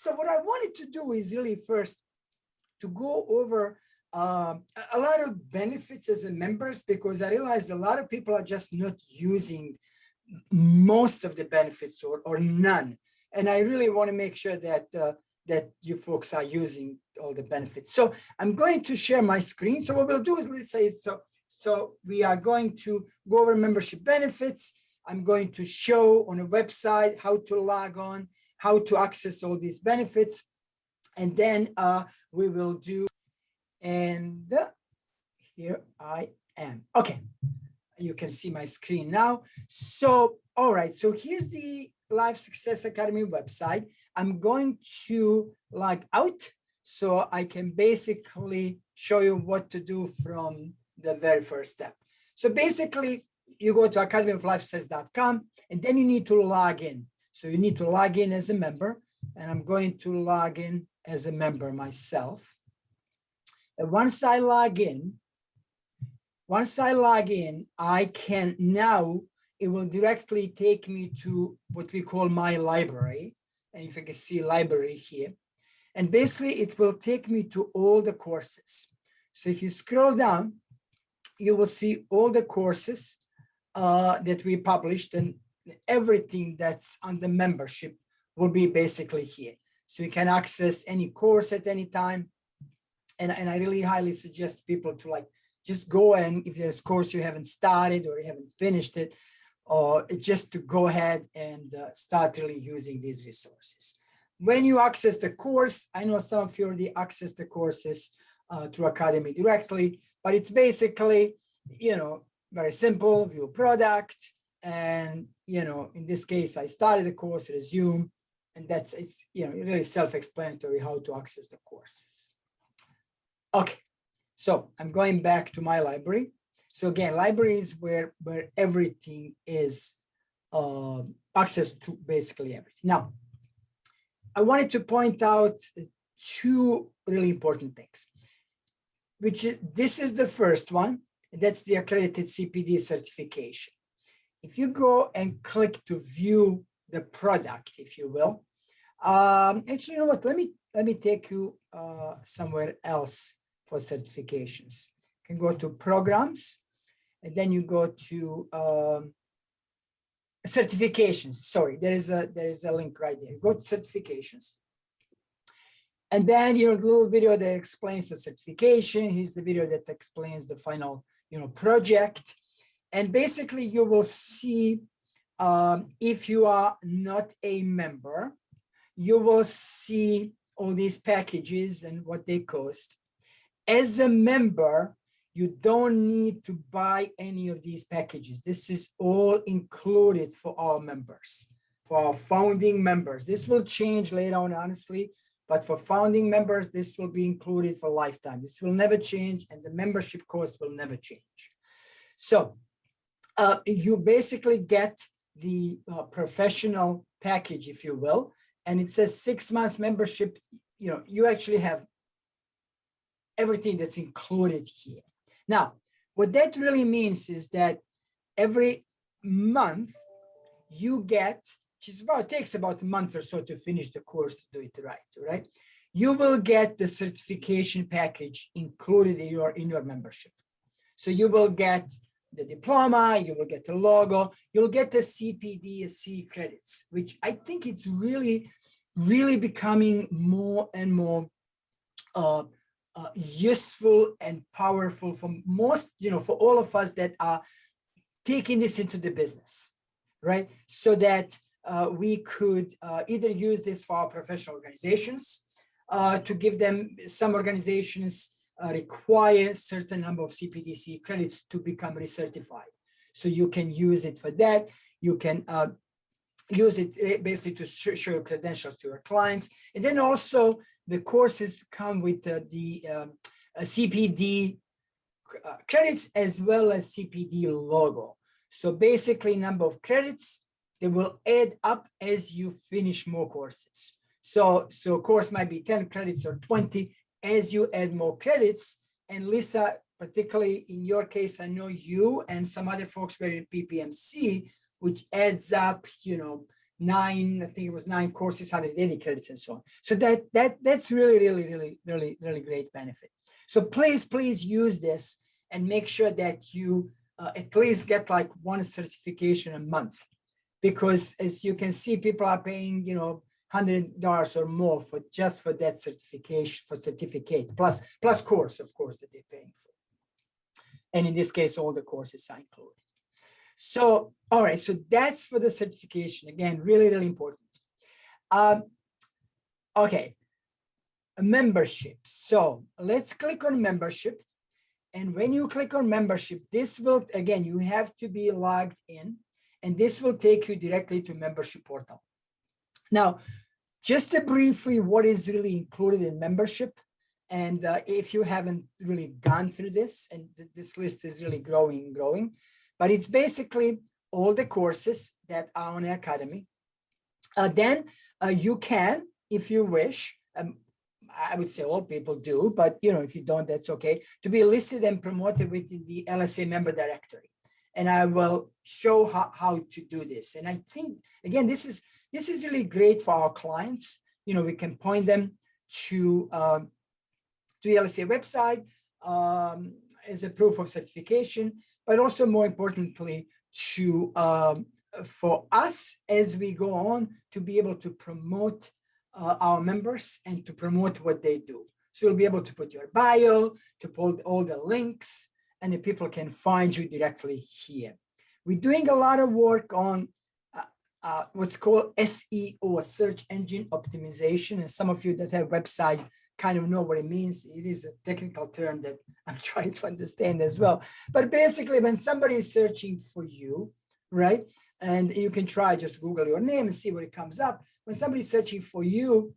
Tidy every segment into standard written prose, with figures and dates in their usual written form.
So what I wanted to do is really first to go over a lot of benefits as a members, because I realized a lot of people are just not using most of the benefits or none. And I really want to make sure that that you folks are using all the benefits. So I'm going to share my screen. So what we'll do is, let's say, so we are going to go over membership benefits. I'm going to show on a website how to log on, how to access all these benefits. And then we will do, and here I am. Okay, you can see my screen now. So, all right, so here's the Life Success Academy website. I'm going to log out so I can basically show you what to do from the very first step. So basically, you go to academyoflifesuccess.com, and then you need to log in. So you need to log in as a member, and I'm going to log in as a member myself. And once I log in, I can now, it will directly take me to what we call my library. And if you can see library here, and basically it will take me to all the courses. So if you scroll down, you will see all the courses that we published, and everything that's on the membership will be basically here. So you can access any course at any time. And I really highly suggest people to just go, and if there's a course you haven't started or you haven't finished it, or just to go ahead and start really using these resources. When you access the course, I know some of you already access the courses through Academy directly, but it's basically, very simple, view product. And, in this case, I started the course, resume, and it's really self-explanatory how to access the courses. Okay, so I'm going back to my library. So again, library is where everything is access to basically everything. Now, I wanted to point out two really important things, which is, this is the first one. That's the accredited CPD certification. If you go and click to view the product, if you will, actually, you know what? Let me take you somewhere else for certifications. You can go to programs, and then you go to certifications. Sorry, there is a link right there. Go to certifications, and then the little video that explains the certification. Here's the video that explains the final project, and basically you will see if you are not a member, you will see all these packages and what they cost. As a member, you don't need to buy any of these packages. This is all included for our members, for our founding members. This will change later on, honestly, but for founding members, this will be included for lifetime. This will never change, and the membership cost will never change. So you basically get the professional package, if you will, and it says 6 months membership. You actually have everything that's included here. Now, what that really means is that every month you get, it takes about a month or so to finish the course to do it right? You will get the certification package included in your membership. So you will get the diploma, you will get the logo, you'll get the Cpd credits, which I think it's really, really becoming more and more useful and powerful for most, for all of us that are taking this into the business, right? So that we could either use this for our professional organizations, to give them, some organizations require a certain number of Cpd credits to become recertified. So you can use it for that. You can use it basically to show your credentials to your clients. And then also the courses come with the CPD credits as well as CPD logo. So basically number of credits, they will add up as you finish more courses. So course might be 10 credits or 20 as you add more credits. And Lisa, particularly in your case, I know you and some other folks were in PPMC, which adds up, I think it was 9 courses, 180 credits and so on. So that's really great benefit. So please use this and make sure that you at least get like 1 certification a month, because as you can see, people are paying, $100 or more for just for that certificate plus course, of course, that they're paying for. And in this case, all the courses are included. So, all right, so that's for the certification. Again, really important. Okay, a membership. So let's click on membership. And when you click on membership, this will, again, you have to be logged in, and this will take you directly to membership portal. Now, just briefly, what is really included in membership, and if you haven't really gone through this, and this list is really growing, but it's basically all the courses that are on the Academy. Then you can, if you wish, I would say all people do, but if you don't, that's okay, to be listed and promoted within the LSA member directory. And I will show how to do this. And I think, again, this is really great for our clients. We can point them to the LSA website as a proof of certification, but also more importantly, to for us as we go on to be able to promote our members and to promote what they do. So you'll be able to put your bio, to put all the links, and the people can find you directly here. We're doing a lot of work on what's called SEO, search engine optimization. And some of you that have website kind of know what it means. It is a technical term that I'm trying to understand as well. But basically, when somebody is searching for you, right? And you can try just Google your name and see what it comes up. When somebody's searching for you,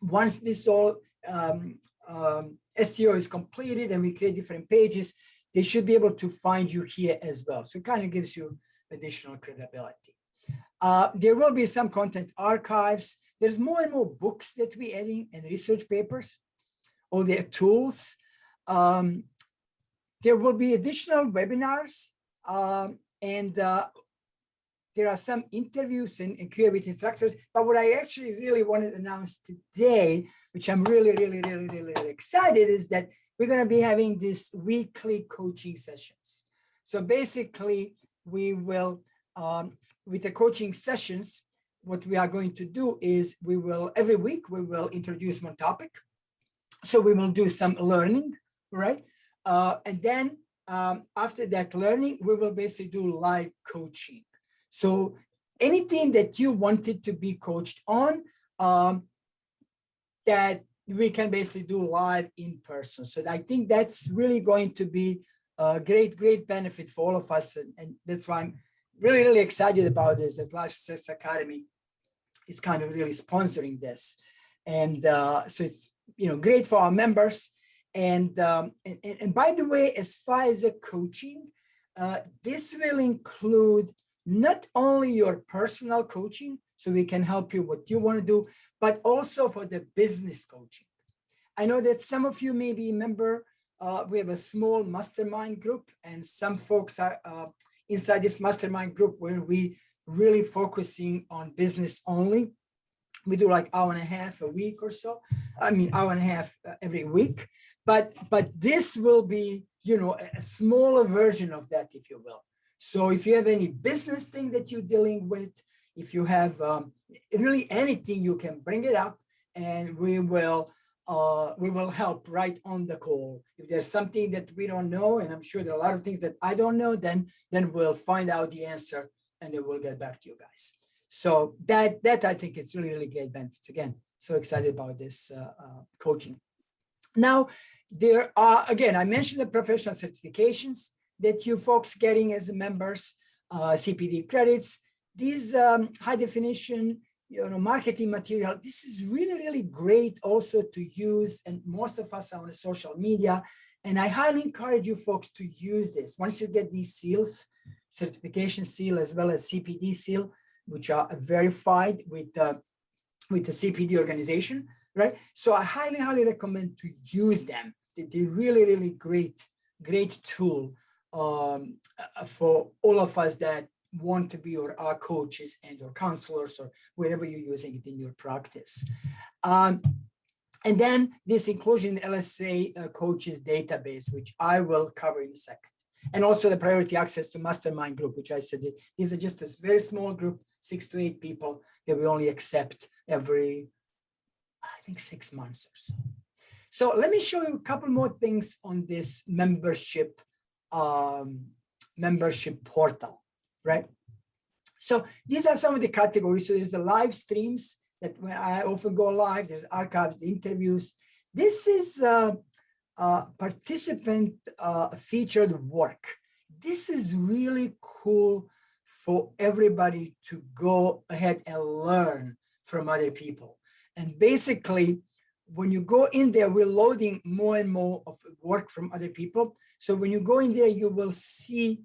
once this all SEO is completed and we create different pages, they should be able to find you here as well. So it kind of gives you additional credibility. There will be some content archives. There's more and more books that we're adding and research papers, all their tools. There will be additional webinars, and there are some interviews and Q&A with instructors. But what I actually really wanted to announce today, which I'm really excited, is that we're going to be having these weekly coaching sessions. So basically, we will, with the coaching sessions, what we are going to do is every week, we will introduce one topic. So we will do some learning, right? And then after that learning, we will basically do live coaching. So anything that you wanted to be coached on, that we can basically do live in person. So I think that's really going to be a great benefit for all of us. And that's why I'm really excited about this, that Life Success Academy is kind of really sponsoring this. And so it's, great for our members. And by the way, as far as the coaching, this will include not only your personal coaching, so we can help you what you want to do, but also for the business coaching. I know that some of you may be a member. We have a small mastermind group, and some folks are inside this mastermind group where we really focusing on business only. We do like hour and a half a week or so. Hour and a half every week. But this will be, a smaller version of that, if you will. So if you have any business thing that you're dealing with, if you have really anything, you can bring it up, and we will help right on the call. If there's something that we don't know, and I'm sure there are a lot of things that I don't know, then we'll find out the answer, and then we'll get back to you guys. So that I think it's really great benefits. Again, so excited about this coaching. Now, there are, again, I mentioned the professional certifications that you folks getting as members, Cpd Credits. These high definition, marketing material, this is really great also to use, and most of us are on social media, and I highly encourage you folks to use this. Once you get these seals, certification seal as well as Cpd seal, which are verified with the Cpd organization, right? So I highly recommend to use them. They're really great tool for all of us that want to be your coaches and or counselors or wherever you're using it in your practice. And then this inclusion in LSA coaches database, which I will cover in a second. And also the priority access to Mastermind Group, which I said, these are just a very small group, 6 to 8 people that we only accept every, I think, 6 months or so. So let me show you a couple more things on this membership portal, right? So these are some of the categories. So there's the live streams that when I often go live, there's archived interviews. This is participant featured work. This is really cool for everybody to go ahead and learn from other people. And basically, when you go in there, we're loading more and more of work from other people. So when you go in there, you will see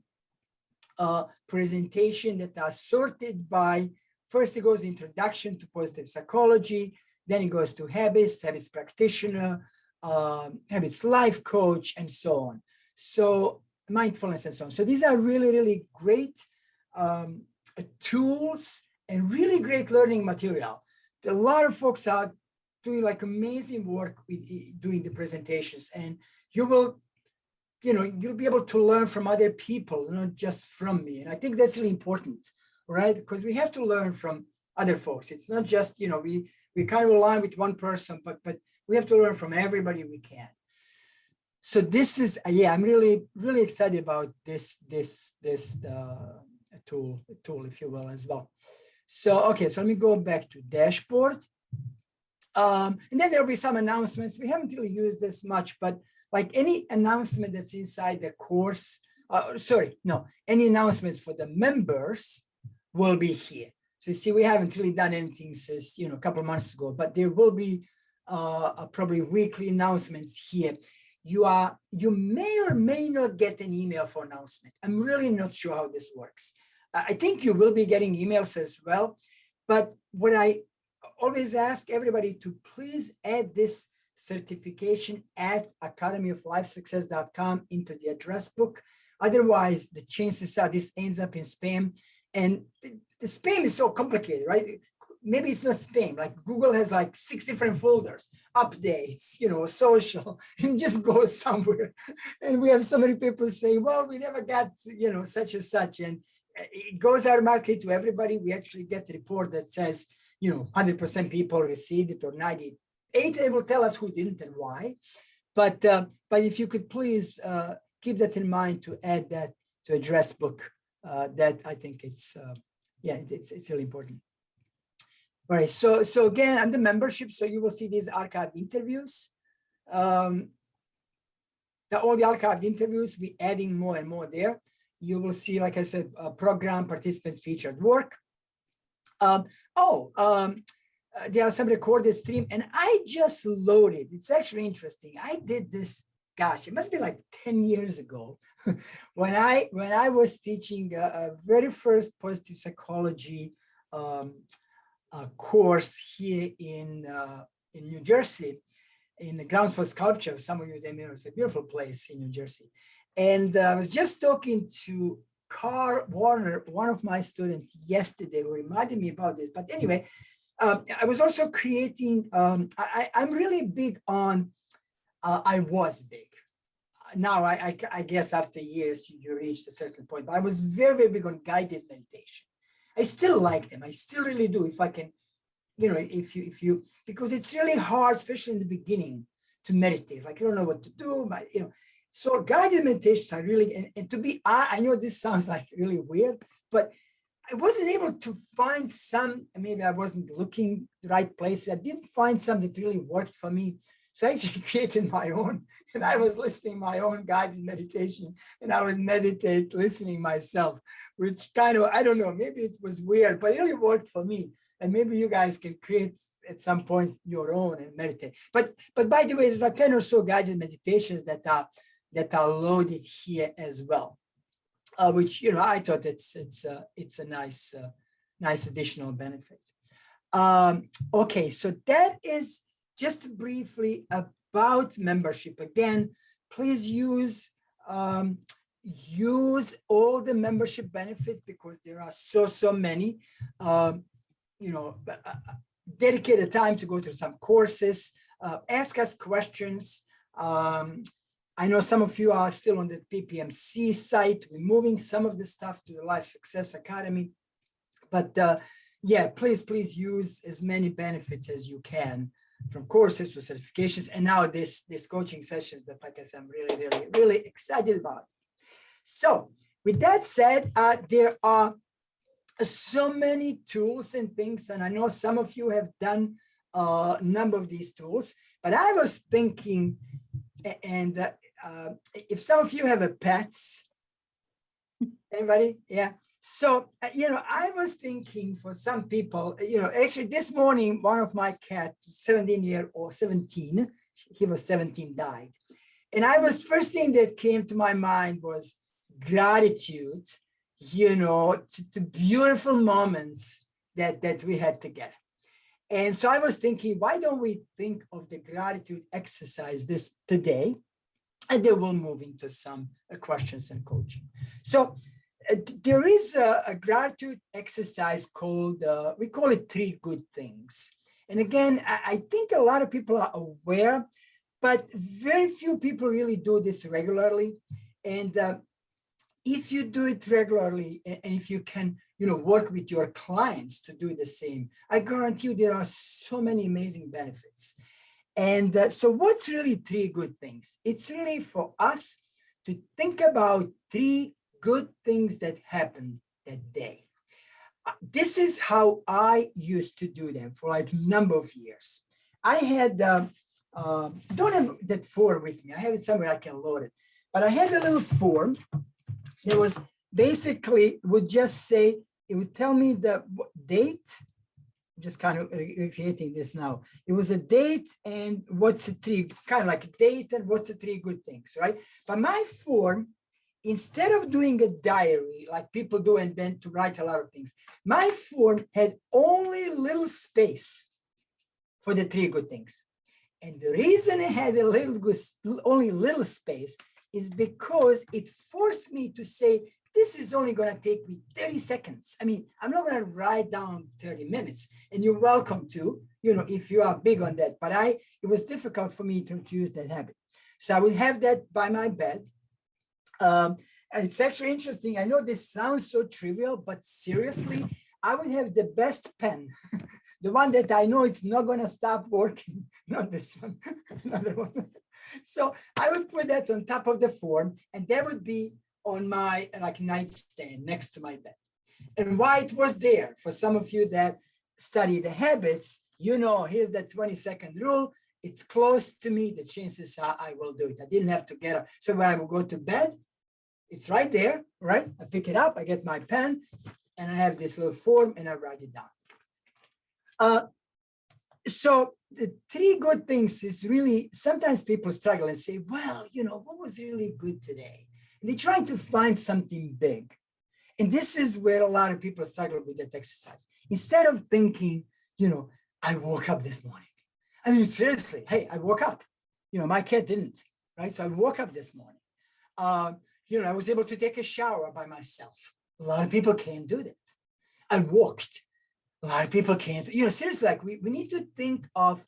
presentation that are sorted by, first it goes introduction to positive psychology, then it goes to habits practitioner, habits life coach, and so on. So mindfulness and so on. So these are really, really great tools and really great learning material. A lot of folks are doing like amazing work with doing the presentations, and you will, you'll be able to learn from other people, not just from me. And I think that's really important, right? Because we have to learn from other folks. It's not just, we kind of align with one person, but we have to learn from everybody we can. So this is, I'm really, really excited about this tool, if you will, as well. So, okay, so let me go back to dashboard. And then there'll be some announcements. We haven't really used this much, but like any announcement that's inside the course, any announcements for the members will be here. So you see, we haven't really done anything since, a couple of months ago, but there will be probably weekly announcements here. You may or may not get an email for announcement. I'm really not sure how this works. I think you will be getting emails as well, but what I always ask everybody to please add this certification at academyoflifesuccess.com into the address book. Otherwise, the chances are this ends up in spam, and the spam is so complicated, right? Maybe it's not spam, like Google has like 6 different folders, updates, social, and just goes somewhere. And we have so many people say, well, we never got, such and such. And it goes automatically to everybody. We actually get a report that says, 100% people received it, or 98, they will tell us who didn't and why. But if you could please keep that in mind to add that to address book, that I think it's really important. All right, so again, under membership, so you will see these archived interviews. All the archived interviews, we're adding more and more there. You will see, like I said, program participants featured work. There are some recorded stream, and I just loaded. It's actually interesting. I did this, gosh, it must be like 10 years ago when I was teaching a very first positive psychology course here in New Jersey, in the Grounds for Sculpture. Some of you may know, it's a beautiful place in New Jersey. And I was just talking to Carl Warner, one of my students yesterday, who reminded me about this. But anyway, I was also creating, I'm really big on, I was big. Now, I guess after years, you reached a certain point, but I was very, very big on guided meditation. I still like them. I still really do. If I can, if you, because it's really hard, especially in the beginning, to meditate. Like, you don't know what to do, but, so guided meditations are really, and to be, I know this sounds like really weird, but I wasn't able to find some, maybe I wasn't looking the right place. I didn't find some that really worked for me. So I actually created my own, and I was listening my own guided meditation, and I would meditate listening myself, which kind of, I don't know, maybe it was weird, but it really worked for me. And maybe you guys can create at some point your own and meditate. But by the way, there's a 10 or so guided meditations that are loaded here as well, which, I thought it's a nice additional benefit. Okay, so that is just briefly about membership. Again, please use use all the membership benefits because there are so many. You know, dedicate a time to go through some courses, ask us questions. I know some of you are still on the PPMC site. We're moving some of the stuff to the Life Success Academy. But yeah, please use as many benefits as you can, from courses to certifications. And now this coaching sessions that, like I said, I'm really excited about. So with that said, there are so many tools and things, and I know some of you have done a number of these tools, but I was thinking, and if some of you have a pets, anybody? Yeah. So, you know, I was thinking for some people, you know, actually this morning, one of my cats, 17, he was 17, died. And first thing that came to my mind was gratitude, you know, to beautiful moments that we had together. And so I was thinking, why don't we think of the gratitude exercise this today? And then we'll move into some questions and coaching. So there is a gratitude exercise called, we call it 3 good things. And again, I think a lot of people are aware, but very few people really do this regularly. And if you do it regularly, and if you can, you know, work with your clients to do the same, I guarantee you there are so many amazing benefits. And so what's really 3 good things? It's really for us to think about 3 good things that happened that day. This is how I used to do them for like a number of years. I had, don't have that form with me. I have it somewhere I can load it. But I had a little form. It was basically, would just say, it would tell me the date. I'm just kind of creating this now. It was a date and what's the 3, kind of like a date and what's the 3 good things, right? But my form, instead of doing a diary like people do and then to write a lot of things, my form had only little space for the 3 good things. And the reason it had only little space is because it forced me to say, this is only going to take me 30 seconds. I mean, I'm not going to write down 30 minutes, and you're welcome to, you know, if you are big on that. But it was difficult for me to use that habit. So I would have that by my bed. It's actually interesting. I know this sounds so trivial, but seriously, I would have the best pen, the one that I know it's not going to stop working, not this one, another one. So I would put that on top of the form, and that would be on my like nightstand next to my bed. And why it was there, for some of you that study the habits, you know, here's the 20-second rule. It's close to me. The chances are I will do it. I didn't have to get up. So when I will go to bed, it's right there, right? I pick it up, I get my pen, and I have this little form, and I write it down. So the 3 good things is really, sometimes people struggle and say, well, you know, what was really good today? And they're trying to find something big. And this is where a lot of people struggle with that exercise. Instead of thinking, you know, I woke up this morning. I mean, seriously, hey, I woke up. You know, my cat didn't, right? So I woke up this morning. You know, I was able to take a shower by myself. A lot of people can't do that. I walked. A lot of people can't. You know, seriously, like we need to think of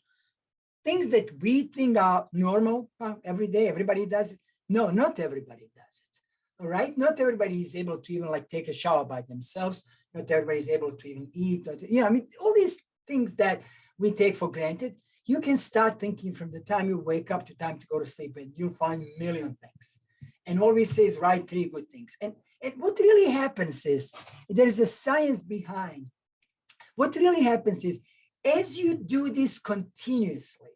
things that we think are normal every day. Everybody does it. No, not everybody does it. All right. Not everybody is able to even like take a shower by themselves. Not everybody is able to even eat. You know, I mean, all these things that we take for granted, you can start thinking from the time you wake up to time to go to sleep, and you'll find a million things. And always says, write 3 good things. And what really happens is, there is a science behind. What really happens is, as you do this continuously,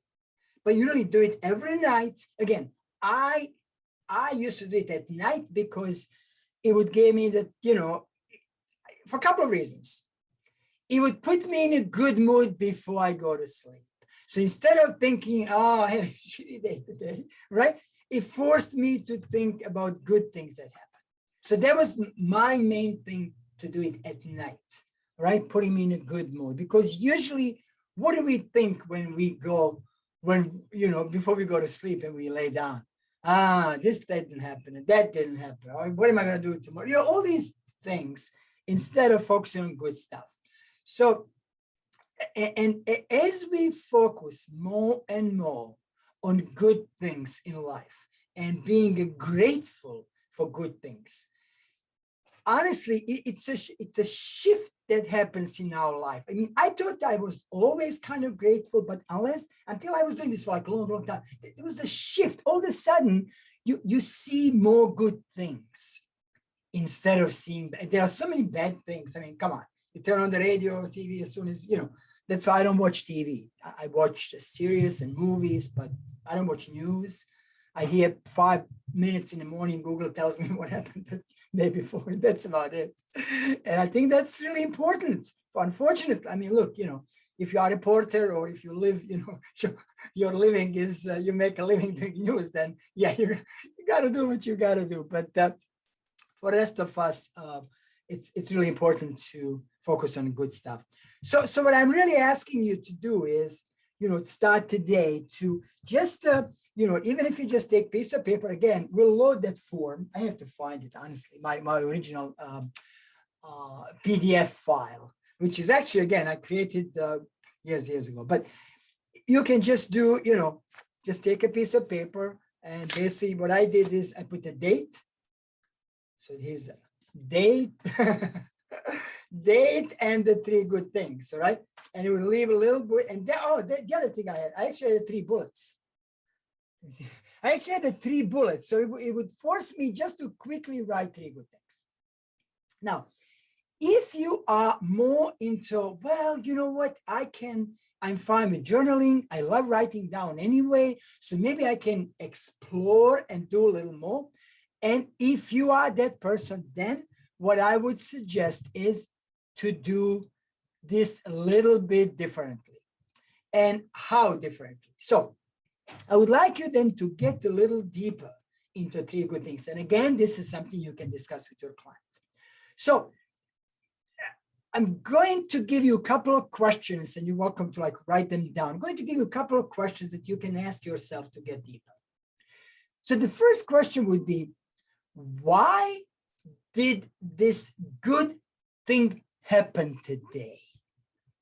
but you really do it every night. Again, I used to do it at night because it would give me that, you know, for a couple of reasons. It would put me in a good mood before I go to sleep. So instead of thinking, oh, I had a shitty day today, right? It forced me to think about good things that happened. So that was my main thing, to do it at night, right? Putting me in a good mood. Because usually, what do we think when, you know, before we go to sleep and we lay down? This didn't happen and that didn't happen. Or what am I going to do tomorrow? You know, all these things instead of focusing on good stuff. So, and as we focus more and more on good things in life and being grateful for good things, honestly, it's a shift that happens in our life. I mean, I thought I was always kind of grateful, but until I was doing this for like a long time, there was a shift. All of a sudden, you see more good things instead of seeing, there are so many bad things. I mean, come on, you turn on the radio or TV as soon as, you know, that's why I don't watch TV. I watch series and movies, but I don't watch news. I hear 5 minutes in the morning, Google tells me what happened the day before, and that's about it. And I think that's really important. Unfortunately, I mean, look, you know, if you are a reporter or if you live, you know, your living is, you make a living doing news, then yeah, you got to do what you got to do. But for the rest of us, it's really important to focus on good stuff. So what I'm really asking you to do is, you know, start today to just, you know, even if you just take a piece of paper, again, we'll load that form. I have to find it, honestly, my original PDF file, which is actually, again, I created years ago. But you can just do, you know, just take a piece of paper. And basically what I did is I put a date. So here's a date, date and the 3 good things, all right? And it will leave a little bit. And the other thing I actually had 3 bullets. I actually had 3 bullets. So it would force me just to quickly write 3 good things. Now, if you are more into, well, you know what, I'm fine with journaling. I love writing down anyway. So maybe I can explore and do a little more. And if you are that person, then what I would suggest is to do this a little bit differently. And how differently? So I would like you then to get a little deeper into 3 good things. And again, this is something you can discuss with your client. So I'm going to give you a couple of questions and you're welcome to like write them down. I'm going to give you a couple of questions that you can ask yourself to get deeper. So the first question would be, why did this good thing happen today?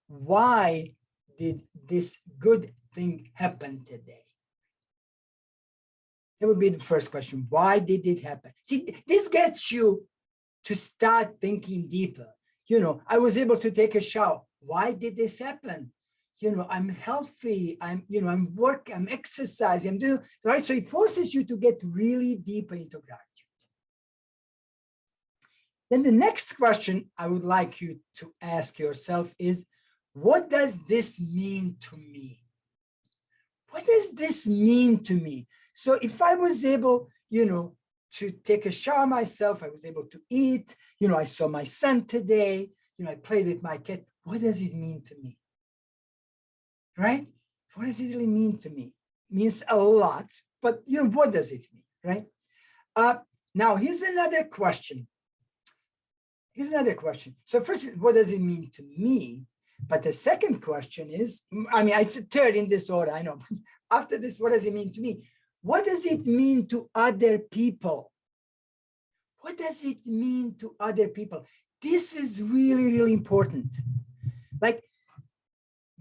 Why did this good thing happen today? That would be the first question. Why did it happen? See, this gets you to start thinking deeper. You know, I was able to take a shower. Why did this happen? You know, I'm healthy. I'm working, I'm exercising, I'm doing, right? So it forces you to get really deeper into gratitude. Then the next question I would like you to ask yourself is, what does this mean to me? What does this mean to me? So if I was able, you know, to take a shower myself, I was able to eat, you know, I saw my son today, you know, I played with my cat. What does it mean to me? Right? What does it really mean to me? It means a lot, but you know, what does it mean, right? Now, here's another question. So first, what does it mean to me? But the second question is, I mean, it's a third in this order, I know. But after this, what does it mean to me? What does it mean to other people? What does it mean to other people? This is really, really important. Like,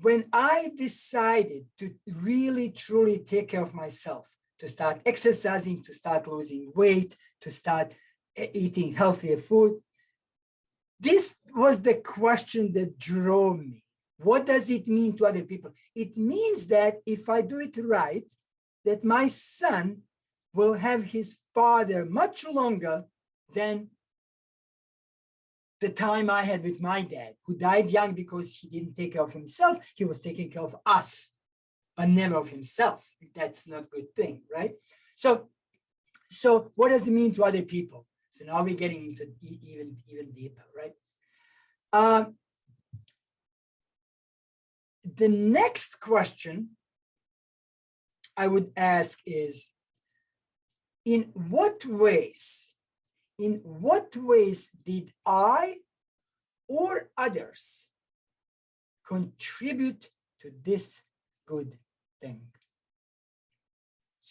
when I decided to really, truly take care of myself, to start exercising, to start losing weight, to start eating healthier food, this was the question that drove me. What does it mean to other people? It means that if I do it right, that my son will have his father much longer than the time I had with my dad, who died young because he didn't take care of himself. He was taking care of us, but never of himself. That's not a good thing, right? So what does it mean to other people? So now we're getting into even deeper, right? The next question I would ask is, in what ways did I or others contribute to this good thing?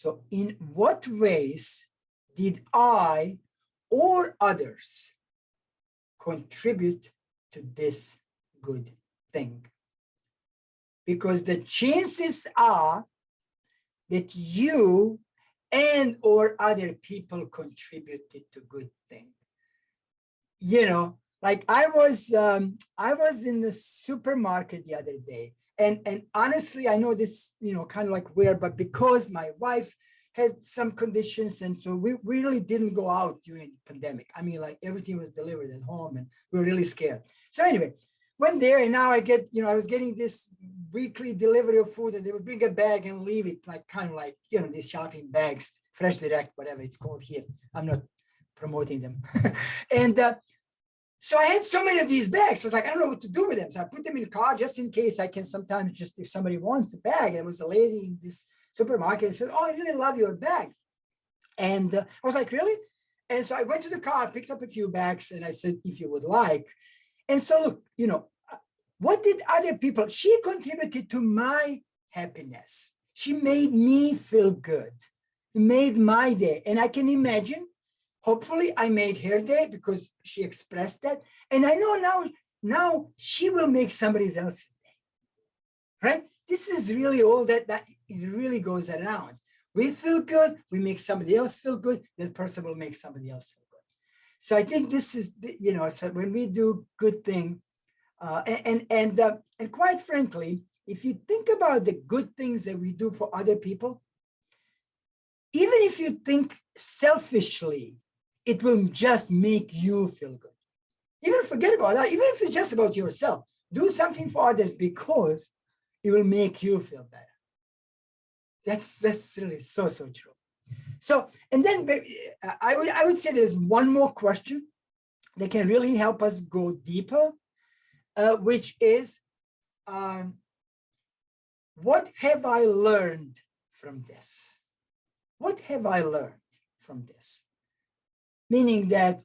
So in what ways did I or others contribute to this good thing? Because the chances are that you and or other people contributed to good thing. You know, like I was in the supermarket the other day, and honestly, I know this, you know, kind of like weird, but because my wife had some conditions, and so we really didn't go out during the pandemic. I mean, like everything was delivered at home, and we were really scared. So anyway, went there, and now I get, you know, I was getting this weekly delivery of food, and they would bring a bag and leave it, like kind of like, you know, these shopping bags, Fresh Direct, whatever it's called here. I'm not promoting them. And so I had so many of these bags. I was like, I don't know what to do with them. So I put them in the car just in case I can sometimes just, if somebody wants the bag. There was a lady in this supermarket and said, oh, I really love your bag. And I was like, really? And so I went to the car, picked up a few bags, and I said, if you would like. And so look, you know, what did other people, she contributed to my happiness. She made me feel good. It made my day. And I can imagine, hopefully I made her day because she expressed that. And I know now she will make somebody else's day, right? This is really all that it really goes around. We feel good, we make somebody else feel good, that person will make somebody else feel good. So I think this is, you know, so when we do good thing, and quite frankly, if you think about the good things that we do for other people, even if you think selfishly, it will just make you feel good. Even forget about that. Even if it's just about yourself, do something for others because it will make you feel better. That's really so true. So, and then I would say there's one more question that can really help us go deeper, which is, what have I learned from this? What have I learned from this? Meaning that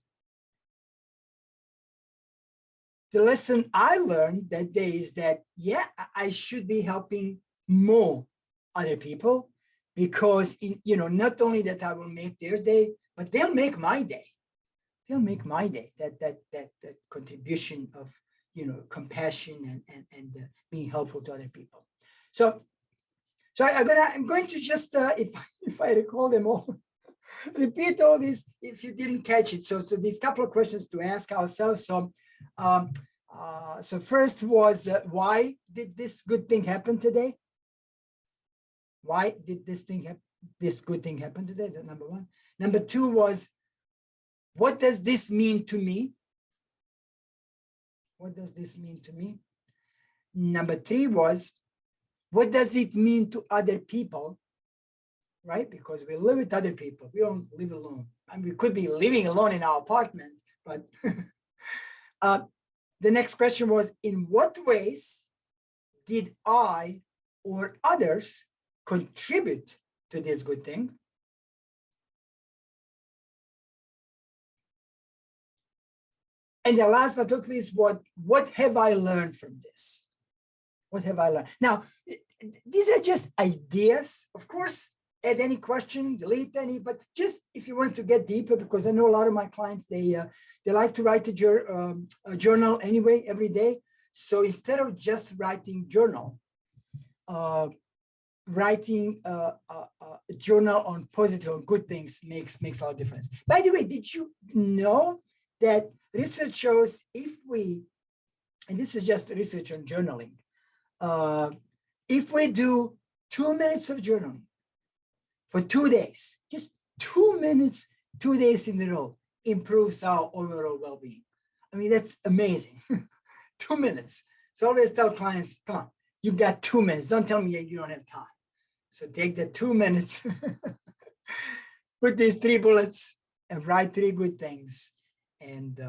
the lesson I learned that day is that, yeah, I should be helping more other people because, you know, not only that I will make their day, but they'll make my day. They'll make my day. That contribution of, you know, compassion and being helpful to other people. So I'm going to just, if I recall them all, repeat all this if you didn't catch it. So these couple of questions to ask ourselves. So first was, why did this good thing happen today? Why did this good thing happen today? That's number one. Number two was, what does this mean to me? What does this mean to me? Number three was, what does it mean to other people? Right? Because we live with other people. We don't live alone. I mean, we could be living alone in our apartment, but the next question was, in what ways did I or others contribute to this good thing? And the last but not least, what have I learned from this? What have I learned? Now, these are just ideas. Of course, add any question, delete any, but just if you want to get deeper, because I know a lot of my clients, they like to write a journal anyway, every day. So instead of just writing journal, writing a journal on positive and good things makes a lot of difference. By the way, did you know that research shows if we, and this is just research on journaling, if we do 2 minutes of journaling for 2 days, just 2 minutes, 2 days in a row, improves our overall well-being. I mean, that's amazing. 2 minutes. So I always tell clients, come on, you got 2 minutes. Don't tell me you don't have time. So take the 2 minutes, put these 3 bullets and write 3 good things. And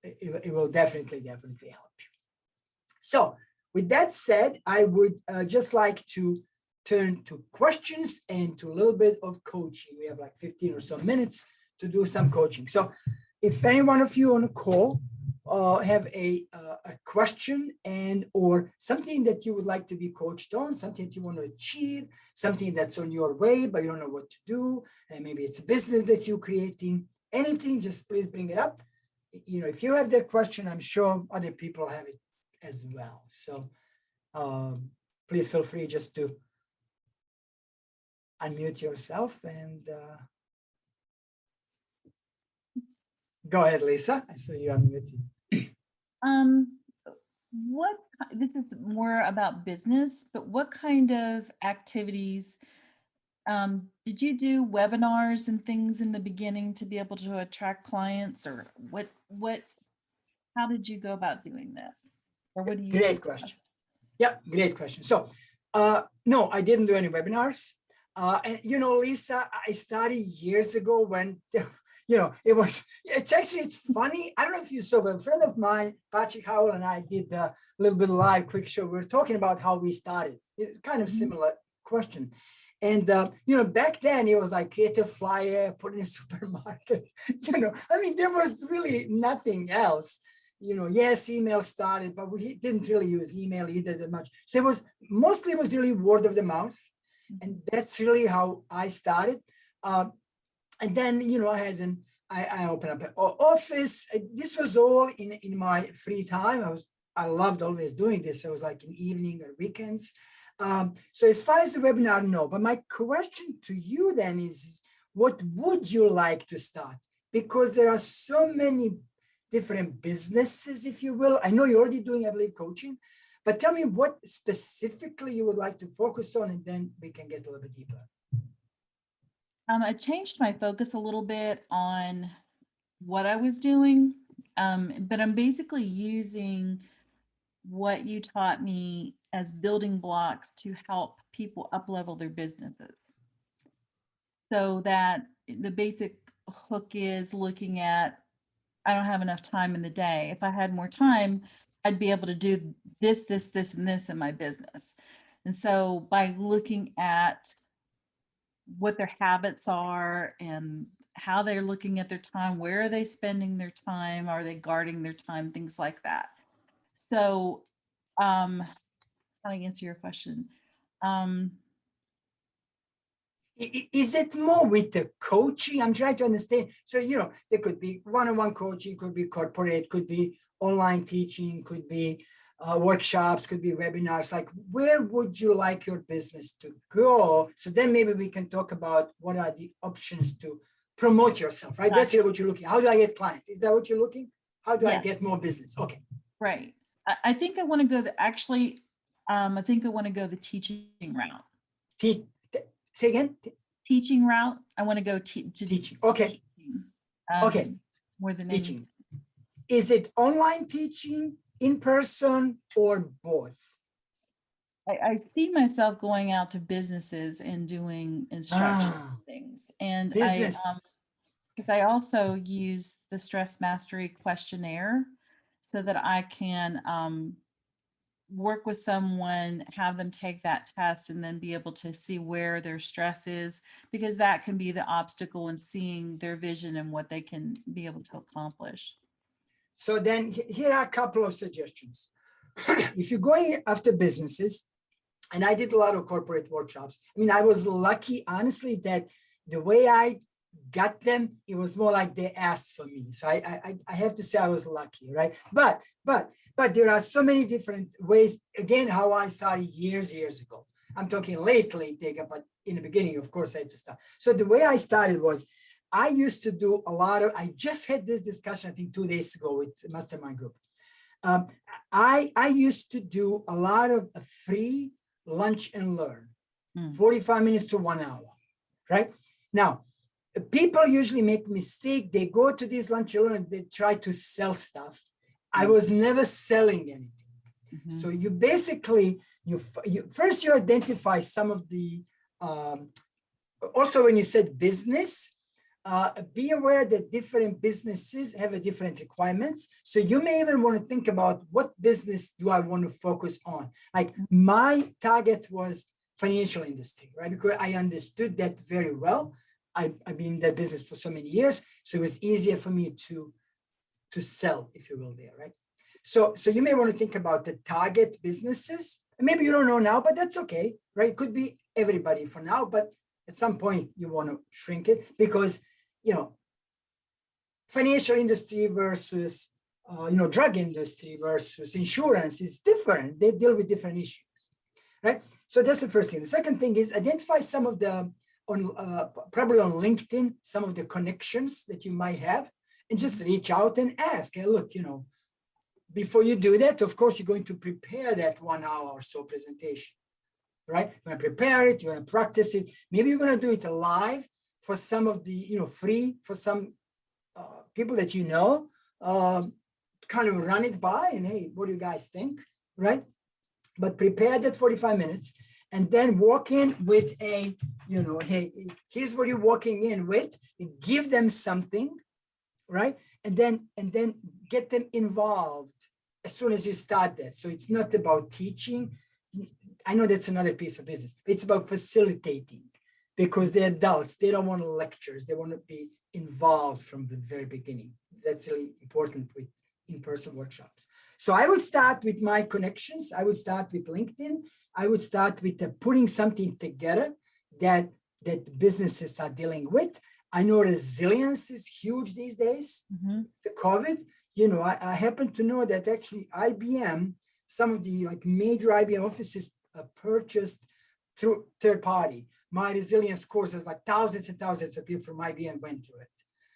it will definitely help you. So with that said, I would just like to turn to questions and to a little bit of coaching. We have like 15 or so minutes to do some coaching. So if any one of you on a call have a question and or something that you would like to be coached on, something that you want to achieve, something that's on your way, but you don't know what to do, and maybe it's a business that you're creating, anything, just please bring it up. If you have that question, I'm sure other people have it as well. So please feel free just to unmute yourself and go ahead, Lisa. I saw you unmuted. What, this is more about business, but what kind of activities did you do? Webinars and things in the beginning to be able to attract clients, or how did you go about doing that? Or what do you Great question. Yeah, great question. So no, I didn't do any webinars. And Lisa, I started years ago when it's funny. I don't know if you saw, but a friend of mine, Patrick Howell, and I did a little bit of live quick show. We were talking about how we started. It's kind of similar question. And, back then it was like create a flyer, put in a supermarket, there was really nothing else. Yes, email started, but we didn't really use email either that much. So it was really word of the mouth. And that's really how I started. And then, I opened up an office. This was all in my free time. I loved always doing this. I was like in evening or weekends. So as far as the webinar, no. But my question to you then is, what would you like to start? Because there are so many different businesses, if you will. I know you're already doing, I believe, coaching. But tell me what specifically you would like to focus on, and then we can get a little bit deeper. I changed my focus a little bit on what I was doing, but I'm basically using what you taught me as building blocks to help people up-level their businesses. So that the basic hook is looking at, I don't have enough time in the day. If I had more time, I'd be able to do this, this, this, and this in my business. And so by looking at what their habits are and how they're looking at their time, where are they spending their time, are they guarding their time, things like that. So how do I answer your question? Is it more with the coaching? I'm trying to understand. So, there could be one-on-one coaching, could be corporate, could be online teaching, could be workshops, could be webinars. Like, where would you like your business to go? So then maybe we can talk about what are the options to promote yourself, right? Gotcha. That's what you're looking. How do I get clients? Is that what you're looking? How do I get more business? Okay. Right. I think I want to go I think I want to go the teaching route. Say again? Teaching route. I want to go to teaching. Okay. Teaching. Okay. More than teaching. Is it online teaching, in person, or both? I see myself going out to businesses and doing instruction things. And business. I also use the Stress Mastery questionnaire so that I can work with someone, have them take that test, and then be able to see where their stress is, because that can be the obstacle in seeing their vision and what they can be able to accomplish. So then here are a couple of suggestions. If you're going after businesses, and I did a lot of corporate workshops. I mean, I was lucky, honestly, that the way I got them, it was more like they asked for me. So I have to say I was lucky, right? But there are so many different ways. Again, how I started years ago. I'm talking lately, but in the beginning, of course, I had to start. So the way I started was, I used to do I just had this discussion, I think 2 days ago with Mastermind Group. I used to do a lot of free lunch and learn, 45 minutes to 1 hour, right? Now, people usually make mistake. They go to this lunch and learn, they try to sell stuff. I was never selling anything. So you basically, first you identify some of the, also when you said business, be aware that different businesses have a different requirements. So you may even want to think about, what business do I want to focus on? Like, my target was financial industry, right? Because I understood that very well. I've been in that business for so many years. So it was easier for me to sell, if you will, there, right? So you may want to think about the target businesses. And maybe you don't know now, but that's okay, right? It could be everybody for now, but at some point you want to shrink it because, financial industry versus, drug industry versus insurance is different. They deal with different issues, right? So that's the first thing. The second thing is identify some of the, probably on LinkedIn, some of the connections that you might have and just reach out and ask, hey, look, before you do that, of course, you're going to prepare that 1 hour or so presentation, right? You're going to prepare it, you're going to practice it. Maybe you're going to do it live for some of the, free for some people that kind of run it by and hey, what do you guys think, right? But prepare that 45 minutes and then walk in with a, hey, here's what you're walking in with, give them something, right? And then get them involved as soon as you start that. So it's not about teaching. I know that's another piece of business. It's about facilitating because they're adults. They don't want lectures. They want to be involved from the very beginning. That's really important with in-person workshops. So I would start with my connections. I would start with LinkedIn. I would start with putting something together that businesses are dealing with. I know resilience is huge these days. Mm-hmm. The COVID, I happen to know that actually IBM, some of the major IBM offices purchased through third party. My resilience courses, thousands and thousands of people from IBM went through it.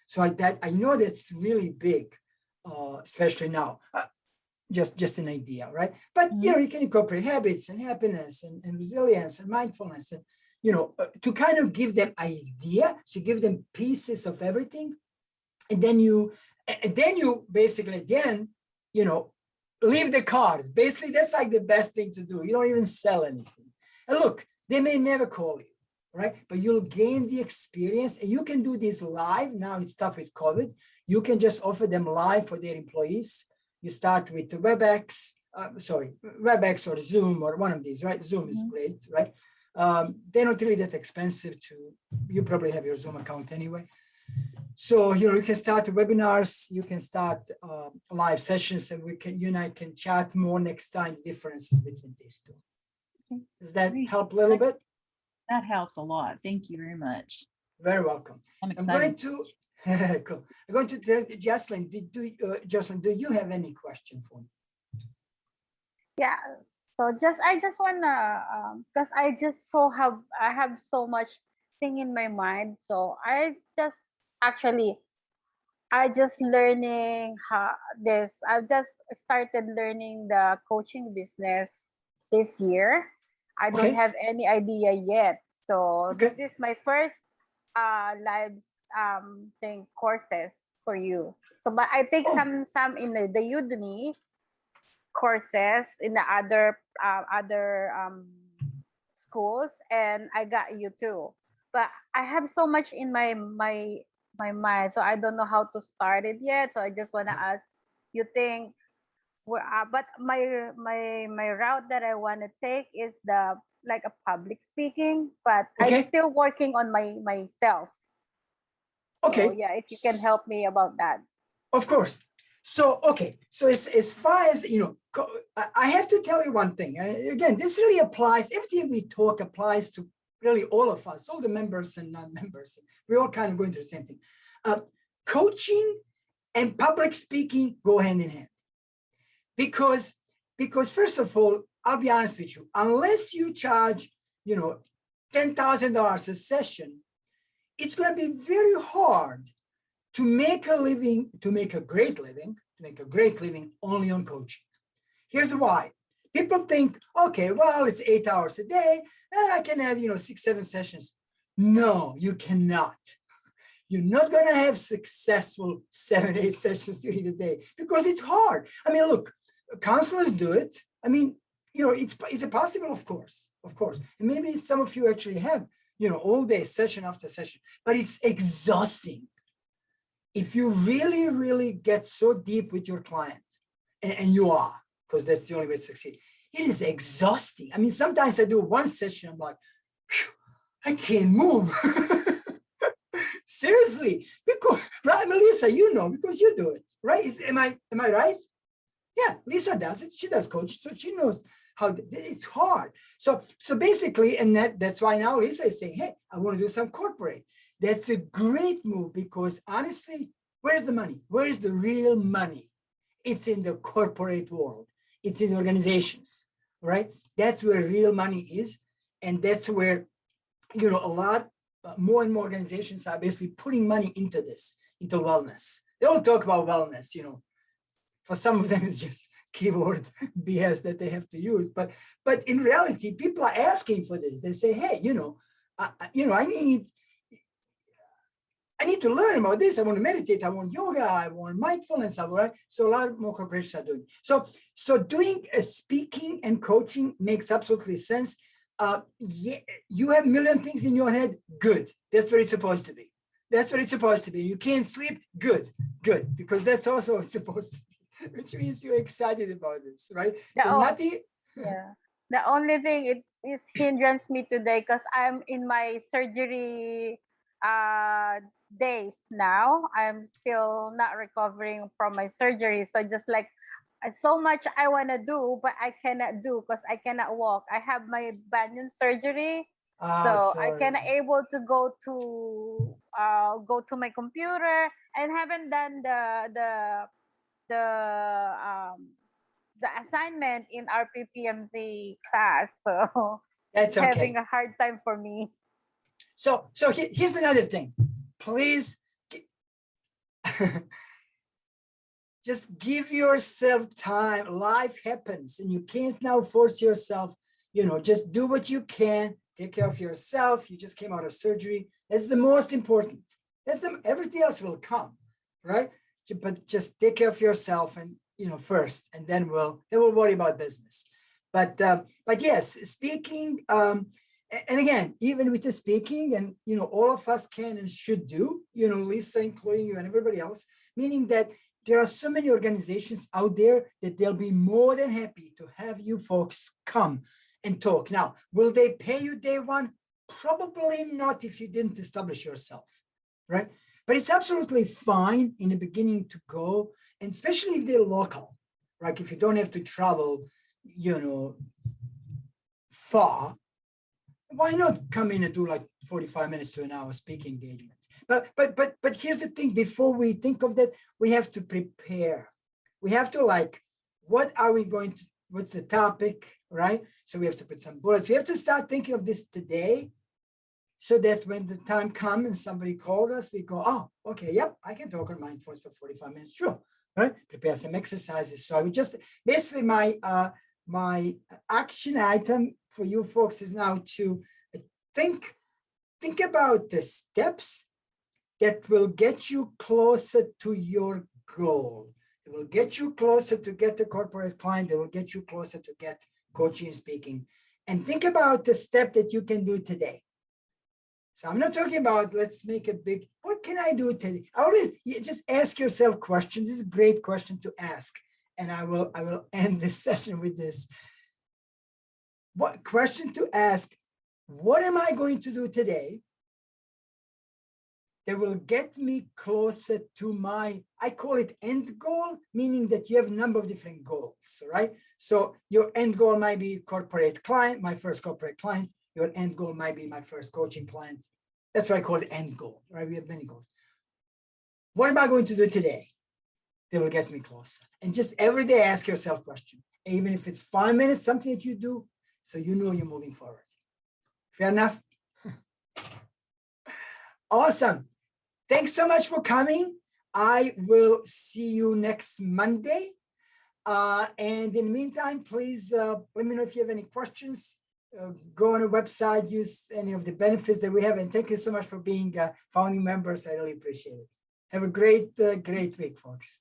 So I know that's really big, especially now. Just an idea, right? But Mm-hmm. you can incorporate habits and happiness and resilience and mindfulness and to kind of give them idea, so give them pieces of everything, and then you basically again, leave the cards. Basically, that's the best thing to do. You don't even sell anything. And look, they may never call you, right? But you'll gain the experience, and you can do this live. Now it's tough with COVID. You can just offer them live for their employees. You start with the WebEx or Zoom or one of these, right? Zoom is great, right? They're not really that expensive you probably have your Zoom account anyway. So, you can start webinars, you can start live sessions, and you and I can chat more next time, differences between these two. Okay. Does that Great. help a little bit? That helps a lot. Thank you very much. Very welcome. I'm I'm going excited. to, cool. I'm going to tell Jocelyn, Jocelyn, do you have any question for me? Yeah, so I just wanna because I have so much thing in my mind. So I just learning I've just started learning the coaching business this year. I don't Okay. have any idea yet. So Okay. this is my first live thing courses for you. So but I take some in the Udemy courses in the other schools, and I got you too. But I have so much in my mind, so I don't know how to start it yet. So I just want to ask, you think? But my route that I want to take is like a public speaking, but I'm Okay. still working on myself. Okay. So yeah, if you can help me about that. Of course. So, okay. So as far as, I have to tell you one thing. And again, this really applies, everything we talk applies to really all of us, all the members and non-members. We're all kind of going through the same thing. Coaching and public speaking go hand in hand. Because first of all, I'll be honest with you, unless you charge, $10,000 a session, it's going to be very hard to make a great living only on coaching. Here's why. People think, okay, well, it's 8 hours a day, and I can have, 6-7 sessions. No, you cannot. You're not going to have successful 7-8 sessions during the day because it's hard. I mean, look, counselors do it. I mean, it's possible, of course. And maybe some of you actually have, all day, session after session, but it's exhausting. If you really, really get so deep with your client, and you are, because that's the only way to succeed, it is exhausting. I mean, sometimes I do one session, I'm like, I can't move. Seriously, because right, Melissa, you know, because you do it, right? Am I right? Yeah, Lisa does it. She does coach, so she knows how it's hard. So basically, and that's why now Lisa is saying, hey, I want to do some corporate. That's a great move because honestly, where's the money? Where is the real money? It's in the corporate world. It's in organizations, right? That's where real money is. And that's where, you know, a lot more and more organizations are basically putting money into this, into wellness. They all talk about wellness, you know. For some of them, it's just keyword BS that they have to use. But in reality, people are asking for this. They say, hey, you know, I need to learn about this. I want to meditate. I want yoga. I want mindfulness. Right? So a lot more corporations are doing. So doing speaking and coaching makes absolutely sense. Yeah, you have a million things in your head. Good. That's what it's supposed to be. That's what it's supposed to be. You can't sleep. Good. Because that's also what it's supposed to be, which means you're excited about this, right? Yeah. The only thing it hindrance me today because I'm in my surgery days now. I'm still not recovering from my surgery. So just like so much I want to do, but I cannot do because I cannot walk. I have my bunion surgery. So I Sorry. cannot able to go to my computer and haven't done the um the assignment in our PPMC class. So That's it's having okay. a hard time for me. So here's another thing. Please just give yourself time. Life happens and you can't now force yourself, you know, just do what you can, take care of yourself. You just came out of surgery. That's the most important. Everything else will come, right? But just take care of yourself and, you know, first, and then we'll worry about business. But yes, speaking, and again, even with the speaking, and, you know, all of us can and should do, you know, Lisa, including you and everybody else, meaning that there are so many organizations out there that they'll be more than happy to have you folks come and talk. Now, will they pay you day one? Probably not if you didn't establish yourself, right? But it's absolutely fine in the beginning to go, and especially if they're local, right? If you don't have to travel, you know, far, why not come in and do like 45 minutes to an hour speaking engagement? But here's the thing, before we think of that, we have to prepare. We have to what's the topic, right? So we have to put some bullets. We have to start thinking of this today so that when the time comes and somebody calls us, we go, oh, okay, yep, I can talk on mindfulness for 45 minutes, sure, right? Prepare some exercises. So I would just, basically my action item for you folks is now to think about the steps that will get you closer to your goal. It will get you closer to get the corporate client. It will get you closer to get coaching and speaking. And think about the step that you can do today. So I'm not talking about let's make a big, what can I do today? Just ask yourself questions. This is a great question to ask. And I will end this session with this. What question to ask? What am I going to do today that will get me closer to my, I call it end goal, meaning that you have a number of different goals, right? So your end goal might be corporate client, my first corporate client. Your end goal might be my first coaching client. That's what I call the end goal, right? We have many goals. What am I going to do today that will get me closer? And just every day ask yourself a question, even if it's 5 minutes, something that you do, so you know you're moving forward. Fair enough? Awesome. Thanks so much for coming. I will see you next Monday. And in the meantime, please let me know if you have any questions. Go on the website, use any of the benefits that we have. And thank you so much for being founding members. I really appreciate it. Have a great week, folks.